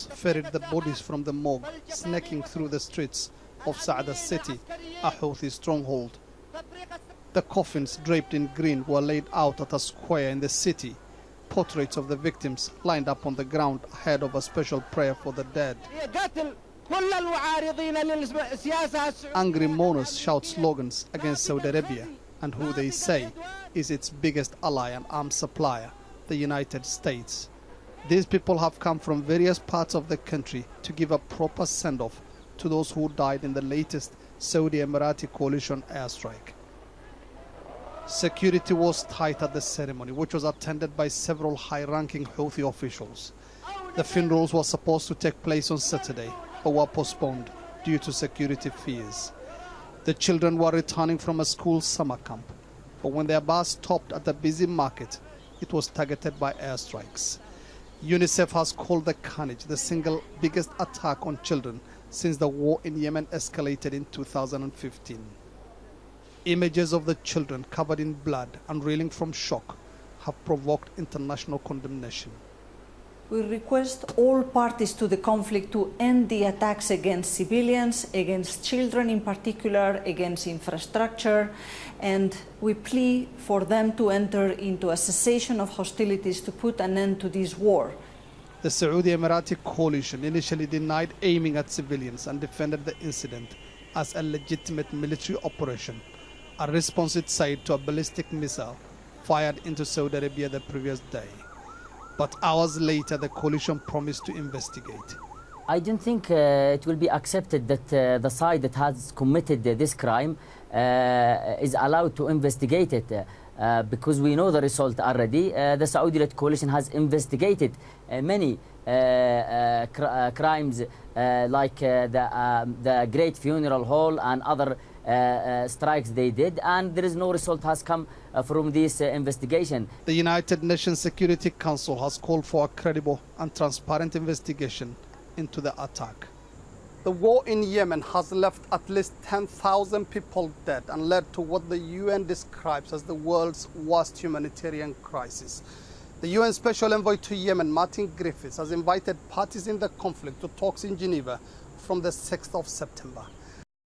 Guards ferried the bodies from the morgue, snaking through the streets of Saada city, a Houthi stronghold. The coffins, draped in green, were laid out at a square in the city. Portraits of the victims lined up on the ground ahead of a special prayer for the dead. Angry mourners shout slogans against Saudi Arabia and who they say is its biggest ally and arms supplier, the United States. These people have come from various parts of the country to give a proper send-off to those who died in the latest Saudi Emirati coalition airstrike. Security was tight at the ceremony, which was attended by several high-ranking Houthi officials. The funerals were supposed to take place on Saturday, but were postponed due to security fears. The children were returning from a school summer camp, but when their bus stopped at a busy market, it was targeted by airstrikes. UNICEF has called the carnage the single biggest attack on children since the war in Yemen escalated in 2015. Images of the children covered in blood and reeling from shock have provoked international condemnation. We request all parties to the conflict to end the attacks against civilians, against children in particular, against infrastructure, and we plea for them to enter into a cessation of hostilities to put an end to this war. The Saudi Emirati coalition initially denied aiming at civilians and defended the incident as a legitimate military operation, a response it said to a ballistic missile fired into Saudi Arabia the previous day. But hours later, the coalition promised to investigate. I don't think it will be accepted that the side that has committed this crime is allowed to investigate it because we know the result already. The Saudi-led coalition has investigated many crimes like the Great Funeral Hall and other strikes they did, and there is no result has come from this investigation. The United Nations Security Council has called for a credible and transparent investigation into the attack. The war in Yemen has left at least 10,000 people dead and led to what the UN describes as the world's worst humanitarian crisis. The UN Special Envoy to Yemen, Martin Griffiths, has invited parties in the conflict to talks in Geneva from the 6th of September.